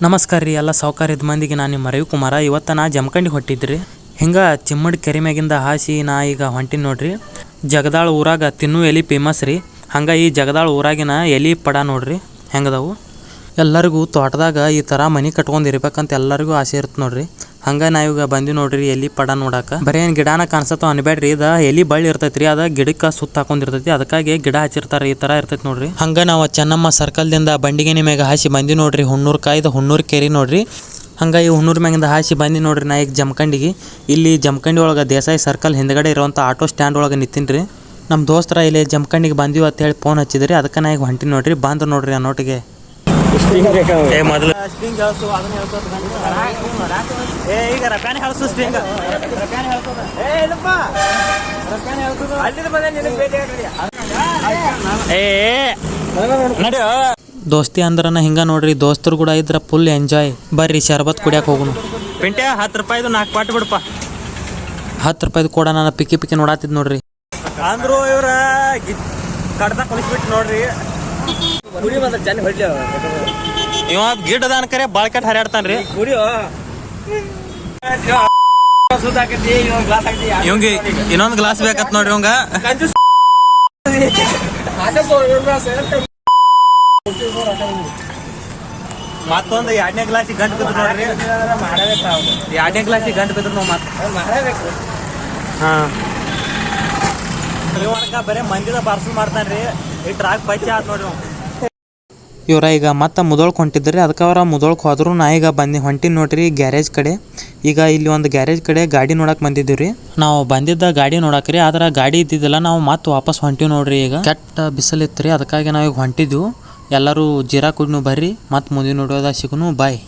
ನಮಸ್ಕಾರ ರೀ ಎಲ್ಲ ಸೌಕರ್ಯದ ಮಂದಿಗೆ ನಾನು ನಿಮ್ಮ ರವಿಕುಮಾರ. ಇವತ್ತು ನಾ ಜಮಖಂಡಿಗೆ ಹೊಟ್ಟಿದ್ರಿ. ಹಿಂಗೆ ಚಿಮ್ಮಡಿ ಕೆರೆ ಮ್ಯಾಗಿಂದ ಹಾಸಿ ನಾ ಈಗ ಹೊಂಟಿನಿ ನೋಡ್ರಿ. ಜಗದಾಳ ಊರಾಗ ತಿನ್ನು ಎಲೆ ಫೇಮಸ್ ರೀ. ಹಂಗೆ ಈ ಜಗದಾಳ ಊರಾಗಿನ ಎಲೆ ಪಡ ನೋಡ್ರಿ ಹೆಂಗದವು. ಎಲ್ಲರಿಗೂ ತೋಟದಾಗ ಈ ಥರ ಮನೆ ಕಟ್ಕೊಂಡು ಇರ್ಬೇಕಂತ ಎಲ್ಲರಿಗೂ ಆಸೆ ಇರುತ್ತೆ ನೋಡ್ರಿ. ಹಂಗೆ ನಾವೀಗ ಬಂದು ನೋಡ್ರಿ ಎಲೆ ಪಡ ನೋಡಕ್ಕೆ. ಬರೀ ಏನು ಗಿಡನ ಕಾಣಿಸತ್ತೋ ಅನ್ಬೇಡ್ರಿ, ಇದು ಎಲೆ ಬಳ್ಳಿ ಇರ್ತೈತಿ ರೀ. ಅದು ಗಿಡಕ್ಕೆ ಸುತ್ತ ಹಾಕೊಂಡಿರ್ತೈತಿ, ಅದಕ್ಕಾಗಿ ಗಿಡ ಹಚ್ಚಿರ್ತಾರೆ. ಈ ಥರ ಇರ್ತೈತಿ ನೋಡ್ರಿ. ಹಂಗೆ ನಾವು ಚೆನ್ನಮ್ಮ ಸರ್ಕಲ್ದಿಂದ ಬಂಡಿಗೆನೆ ಮ್ಯಾಗ ಹಾಸಿ ಬಂದು ನೋಡ್ರಿ. ಹುಣ್ಣೂರು ಕಾಯ್ದು ಹುಣ್ಣೂರು ಕೆರೆ ನೋಡ್ರಿ. ಹಂಗೆ ಈ ಹುಣ್ಣೂರು ಮ್ಯಾಗಿಂದ ಹಾಸಿ ಬಂದು ನೋಡ್ರಿ ನಾ ಈಗ ಜಮಖಂಡಿಗೆ. ಇಲ್ಲಿ ಜಮಖಂಡಿ ಒಳಗೆ ದೇಸಾಯಿ ಸರ್ಕಲ್ ಹಿಂದ್ಗಡೆ ಇರುವಂಥ ಆಟೋ ಸ್ಟ್ಯಾಂಡ್ ಒಳಗೆ ನಿಂತೀನಿ ರೀ. ನಮ್ಮ ದೋಸ್ತರ ಇಲ್ಲಿ ಜಮಖಂಡಿಗೆ ಬಂದೀವಿ ಅಂತ ಹೇಳಿ ಫೋನ್ ಹಚ್ಚಿದ್ರಿ. ಅದಕ್ಕೆ ನಾ ಈಗ ಹೊಂಟಿನಿ ನೋಡ್ರಿ. ಬಂದು ನೋಡ್ರಿ ಆ ನೋಟಿಗೆ ಮೊದಲು ಈಗ ರಕಾನೆ ಹೇಳ್ಸು ಸ್ಟಿಂಗ್ ನಡಿಯೋ. ದೋಸ್ತಿ ಅಂದ್ರನ ಹಿಂಗ ನೋಡ್ರಿ. ದೋಸ್ತರು ಕೂಡ ಇದ್ರ ಫುಲ್ ಎಂಜಾಯ್. ಬರ್ರಿ ಶರ್ಬತ್ ಕುಡಿಯಕ್ಕೆ ಹೋಗುನು. ಪಿಂಟೆ 10 ರೂಪಾಯಿದು 4 ಪಾಟ್ ಬಿಡಪ್ಪ. 10 ರೂಪಾಯಿದು ಕೂಡ ನಾನು ಪಿಕ್ಕಿ ನೋಡಾತಿದ್ ನೋಡ್ರಿ. ಅಂದ್ರು ಇವ್ರ ಕಡ್ದ ಕಳಿಸ್ಬಿಟ್ಟು ನೋಡ್ರಿ. ಇವ ಗಿಡದಾನ ಕರೆ ಬಾಳ್ಕಟ್ ಹರಿಯಾಡ್ತಾನ್ರಿ. ಇವಂಗ ಇನ್ನೊಂದು ಗ್ಲಾಸ್ ಬೇಕತ್ ನೋಡ್ರಿ. ಇವಂಗ ಮತ್ತೊಂದು 2ನೇ ಗ್ಲಾಸಿಗೆ ಗಂಟು ಬಿದ್ರು ನೋಡ್ರಿ. 2ನೇ ಗ್ಲಾಸಿಗೆ ಗಂಟು ಬಿದ್ರು ನಾವು ಮತ್ತೆ. ಹಾಂ ಬರೀ ಮಂದಿದ ಪಾರ್ಸಲ್ ಮಾಡ್ತಾನ್ರಿ. ಈ ಟ್ರಾಕ್ ಪೈಚೆ ಆತ್ ನೋಡ್ರಿ. ಇವ್ರ ಈಗ ಮತ್ತೆ ಮುದೋಳ್ಕೆ ಹೊಂಟಿದ್ರಿ. ಅದಕ್ಕೆ ಅವ್ರ ಮುದೋಳ್ಕೆ ಹೋದ್ರು. ನಾ ಈಗ ಹೊಂಟಿನಿ ನೋಡ್ರಿ ಗ್ಯಾರೇಜ್ ಕಡೆ. ಈಗ ಇಲ್ಲಿ ಒಂದು ಗ್ಯಾರೇಜ್ ಕಡೆ ಗಾಡಿ ನೋಡಕ್ಕೆ ಬಂದಿದ್ದೀವಿ ರೀ. ನಾವು ಬಂದಿದ್ದ ಗಾಡಿ ನೋಡಕ್ರಿ. ಆದ್ರೆ ಗಾಡಿ ಇದ್ದಿದ್ದಿಲ್ಲ. ನಾವು ಮತ್ತೆ ವಾಪಸ್ ಹೊಂಟಿವಿ ನೋಡ್ರಿ. ಈಗ ಕೆಟ್ಟ ಬಿಸಿಲಿತ್ತು ರೀ. ಅದಕ್ಕಾಗಿ ನಾವು ಈಗ ಹೊಂಟಿದ್ವು. ಎಲ್ಲರೂ ಜೀರಾ ಕುಡ್ನು ಬರ್ರಿ. ಮತ್ತೆ ಮುಂದಿನ ನೋಡೋದ ಸಿಗುನು. ಬಾಯ್.